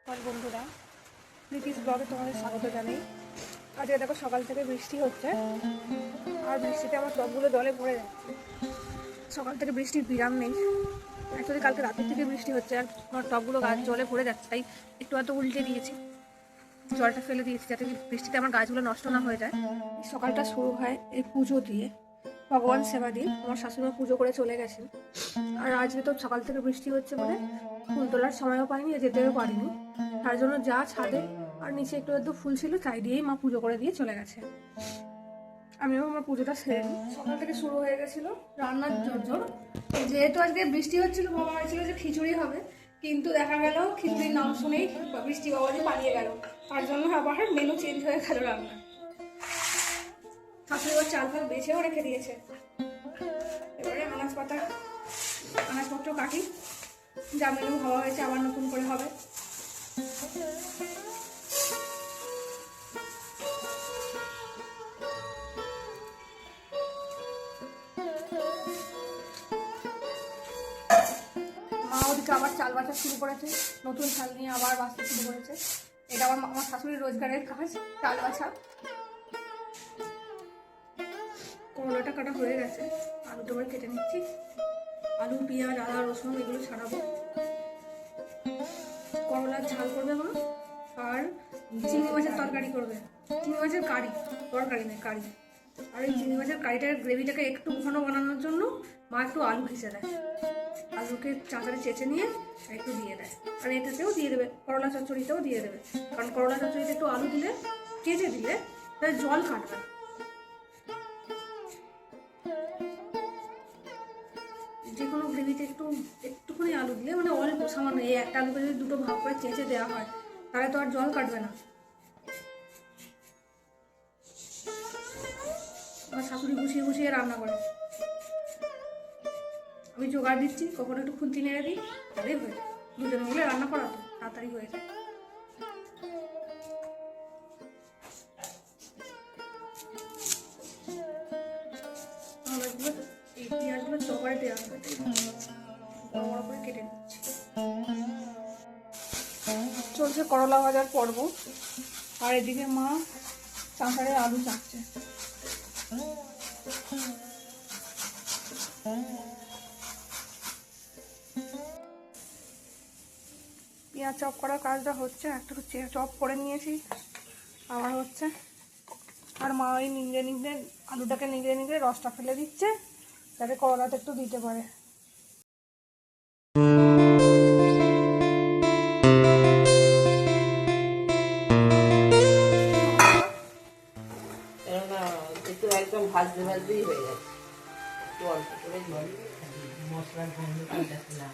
আমার বন্ধুরা, প্রীতিস ব্লগে তোমাদের স্বাগত জানাই। আজকে দেখো সকাল থেকে বৃষ্টি হচ্ছে, আর বৃষ্টিতে আমার টবগুলো জলে ভরে যাচ্ছে। সকাল থেকে বৃষ্টির বিরাম নেই। অ্যাকচুয়ালি কালকে রাতের থেকে বৃষ্টি হচ্ছে, আর আমার টবগুলো গাছ জলে ভরে যাচ্ছে, তাই একটু হয়তো উল্টে দিয়েছি, জলটা ফেলে দিয়েছি যাতে বৃষ্টিতে আমার গাছগুলো নষ্ট না হয়ে যায়। সকালটা শুরু হয় এই পুজো দিয়ে, ভগবান সেবা দিয়ে। আমার শাশুড়িমা পুজো করে চলে গেছেন, আর আজকে তো সকাল থেকে বৃষ্টি হচ্ছে বলে ফুল তোলার সময়ও পাইনি, যেতেও পারিনি। তার জন্য যা ছাদে আর নিচে একটু ফুল ছিল তাই দিয়েই মা পুজো করে দিয়ে চলে গেছে। আমিও আমার পুজোটা সেরে নিই। সকাল থেকে শুরু হয়ে গেছিল রান্নার জোর। যেহেতু আজকে বৃষ্টি হচ্ছিল, বাবা হয়েছিল যে খিচুড়ি হবে, কিন্তু দেখা গেল খিচুড়ির নাম শুনেই বৃষ্টি বাবাজি পালিয়ে গেল। তার জন্য আবার মেনু চেঞ্জ হয়ে গেল রান্না। শাশুড়ি আবার চাল ফাল বেছেও রেখে দিয়েছে। এবারে আনাজপত্র কাটি, যা মেনু হওয়া হয়েছে আবার নতুন করে হবে। মা ওদিকে আবার চাল বাছা শুরু করেছে, নতুন চাল নিয়ে আবার বাছতে শুরু করেছে। এটা আমার শাশুড়ির রোজগারের কাজ, চাল বাছা। করলাটা কাটা হয়ে গেছে, আলুটা এবার কেটে নিচ্ছি। আলু, পেঁয়াজ, আদা, রসুন এগুলো ছাড়াবো। করলার ঝাল করবে মা, আর চিংড়ি মাছের তরকারি করবে। চিংড়ি মাছের কারি, তরকারি নয় কারি। আর এই চিংড়ি মাছের কারিটার গ্রেভিটাকে একটু ঘন বানানোর জন্য মা একটু আলু ভেজে দেয়। আলুকে চাঁচারে চেঁচে নিয়ে একটু দিয়ে দেয়, আর এটাতেও দিয়ে দেবে, করলা চচ্চড়িতেও দিয়ে দেবে। কারণ করলা চচ্চড়িতে একটু আলু দিলে, চেঁচে দিলে তাহলে জল কাটবে। যে কোনো গ্রেভিতে একটুখানি আলু দিলে, মানে অল্প সামান্য, এই একটা আলুকে যদি দুটো ভাগ করে চেঁচে দেওয়া হয় তাহলে তো আর জল কাটবে না। আমার শাশুড়ি গুছিয়ে গুছিয়ে রান্না করে, আমি জোগাড় দিচ্ছি, কখনো একটু খুন্তি নেড়ে দিই, তাহলেই হয়ে যায়। দুজনে মিলে রান্না করা তো তাড়াতাড়ি হয়ে যায়। এই পেঁয়াজগুলো চপারে দেওয়া হবে, বড় বড় করে কেটে নিচ্ছি। চলছে করলা ভাজার পর্ব, আর এদিকে মা চাঁচারে আলু চাটছে। পেঁয়াজ চপ করার কাজটা হচ্ছে, একটা চপ করে নিয়েছি, আবার হচ্ছে। আর মা ওই নিংড়ে নিংড়ে আলুটাকে নিংড়ে নিংড়ে রসটা ফেলে দিচ্ছে, যাতে করলাটা একটু দিতে পারে। একদম ভাজতে ভাজতেই হয়ে যাচ্ছে, একটু অল্প করে মশলার গন্ধ পাল্টাচ্ছে না।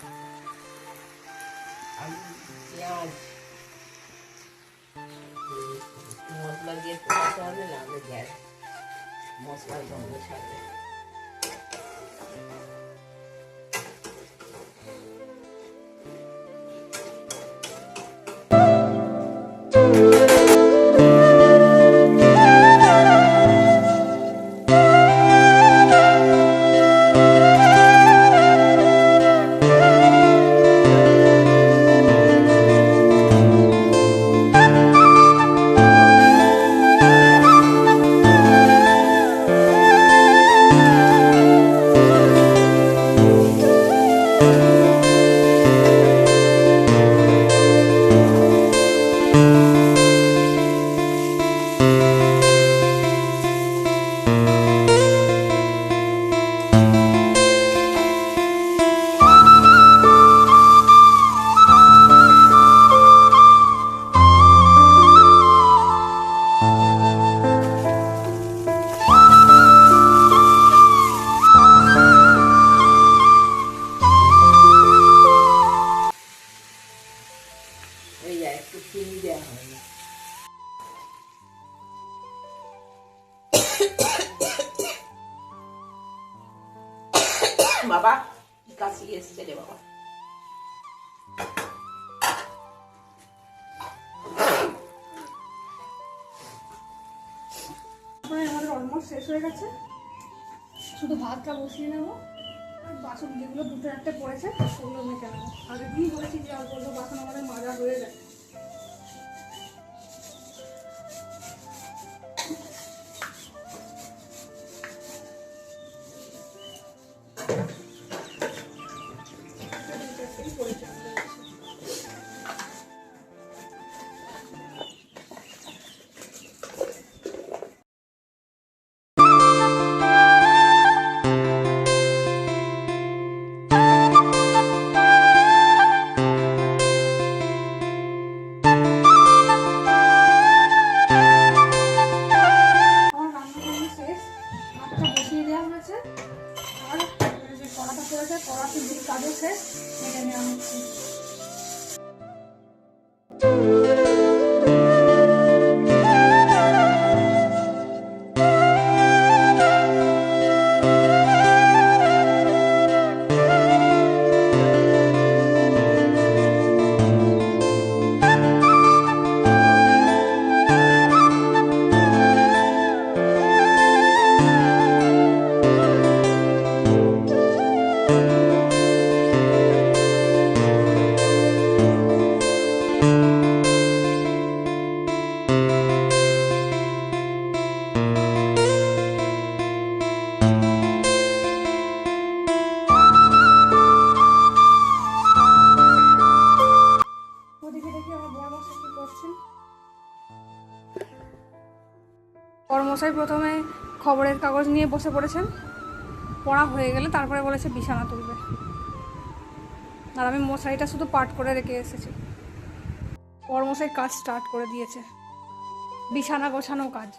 আলু, পেঁয়াজ, মশলা দিয়ে কষাতে হবে, না হলে গ্যাস মশলার গন্ধ ছাড়বে। একটু চিনি দেওয়া হয় বাবা, কি কাশি এসছে রে বাবা। আমাদের অলমোস্ট শেষ হয়ে গেছে, শুধু ভাতটা বসিয়ে নেবো, আর বাসন যেগুলো দুটো একটা পড়েছে সেগুলো মেখে নেবো। আগে দিয়ে বলেছি যে অল্প অল্প বাসন আমাদের মাজা হয়ে যায়, আসছেন। কর্মশাই প্রথমে খবরের কাগজ নিয়ে বসে পড়েছেন, পড়া হয়ে গেলে তারপরে বলেছে বিছানা তুলবে, আর আমি মশারিটা শুধু পাট করে রেখে এসেছি। কর্মশাই কাজ স্টার্ট করে দিয়েছে, বিছানা গোছানো কাজ।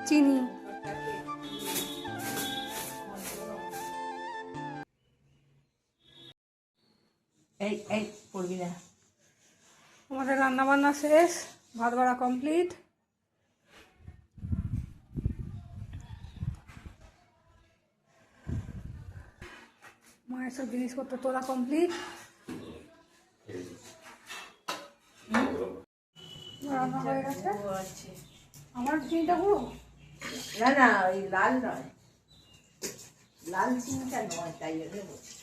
চিনি এই এই পড়বি না। আমাদের রান্না বান্না শেষ, ভাত বাড়া কমপ্লিট। মায়ের সব জিনিসপত্র তোলা কমপ্লিট, রান্না হয়ে গেছে। ও আছে। আমার চিনিটা গুঁড়ো না না, ওই লাল নয়, লাল চিনিটা নয়, তাই জন্য বলছি।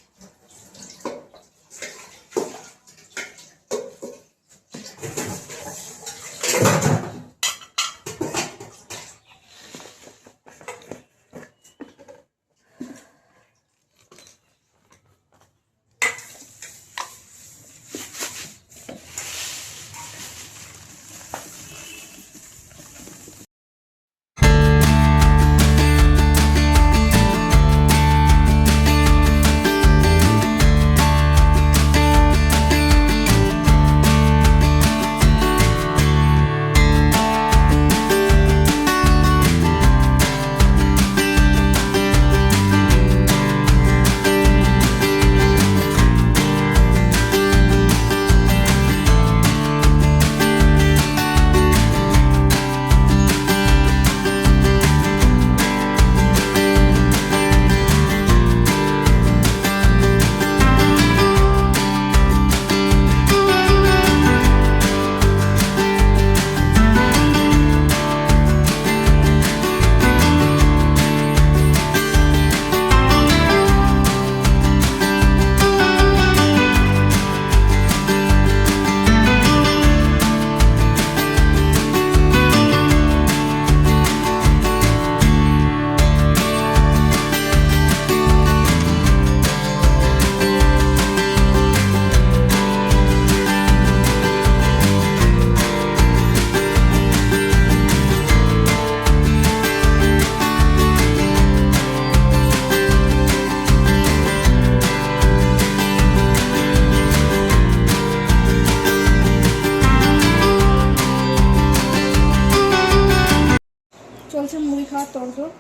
চলছে মুড়ি খাওয়ার তরজোড়।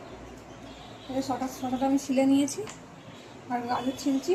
এই শটাটা আমি ছিলে নিয়েছি, আর গাজর ছিলছি।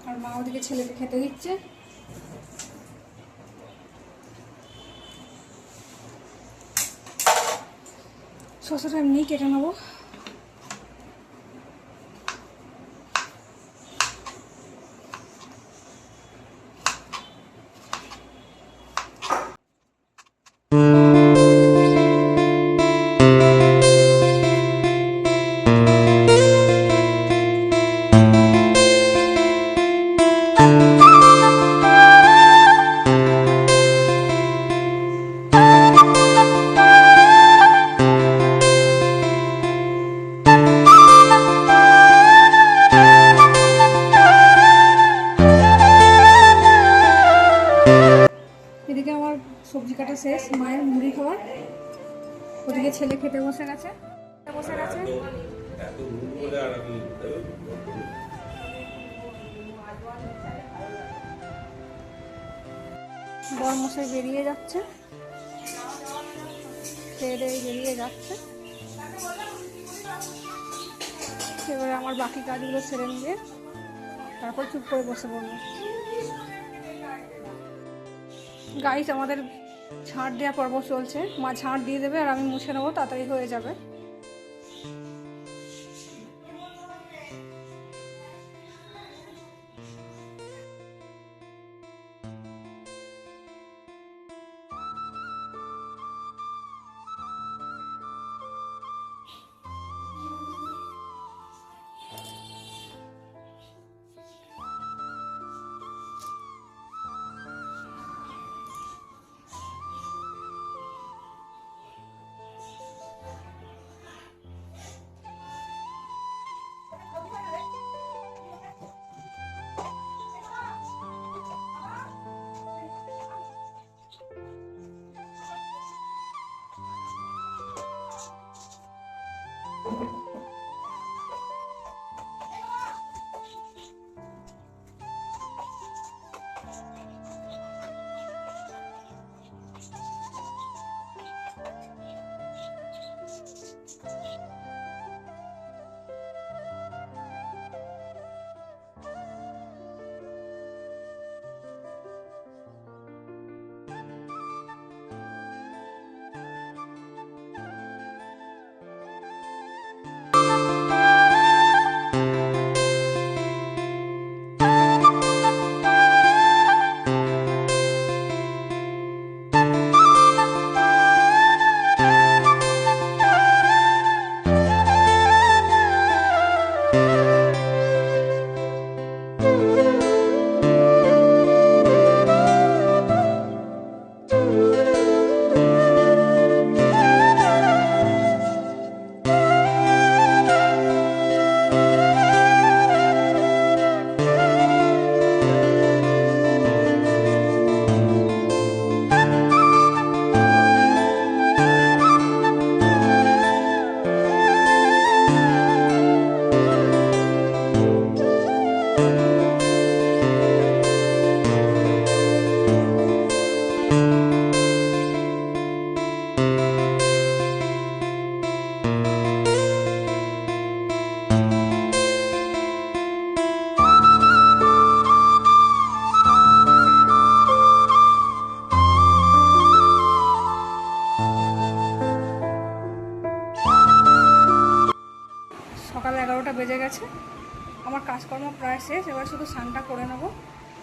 আর মা ওদিকে ছেলেকে খেতে দিচ্ছে। শসাটা এমনি কেটে নেবো। কাটা শেষ, মায়ের মুড়ি খাওয়ার। ওদিকে ছেলে খেতে বসে গেছে। বরমশাই বেরিয়ে যাচ্ছে, খেয়ে দিয়ে বেরিয়ে যাচ্ছে। এবারে আমার বাকি কাজগুলো সেরে নিয়ে তারপর চুপ করে বসে পড়বো। গাইস, আমাদের ঝাঁট দেওয়া পর্ব চলছে। মা ঝাঁট দিয়ে দেবে আর আমি মুছে নেবো, তাড়াতাড়ি হয়ে যাবে। সকাল 11টা বেজে গেছে। আমার কাজকর্ম প্রায় শেষ, এবার শুধু স্নানটা করে নেবো।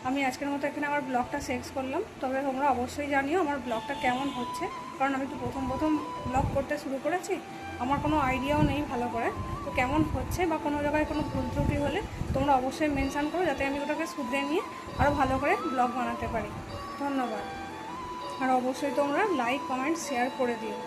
আমি আজকের মতো এখানে আমার ব্লগটা শেষ করলাম। তবে তোমরা অবশ্যই জানিও আমার ব্লগটা কেমন হচ্ছে, কারণ আমি তো প্রথম ব্লগ করতে শুরু করেছি, আমার কোনো আইডিয়াও নেই ভালো করে। তো কেমন হচ্ছে বা কোনো জায়গায় কোনো ভুল ত্রুটি হলে তোমরা অবশ্যই মেনশান করো, যাতে আমি ওটাকে শুধরে নিয়ে আরও ভালো করে ব্লগ বানাতে পারি। ধন্যবাদ। আর অবশ্যই তোমরা লাইক, কমেন্ট, শেয়ার করে দিও।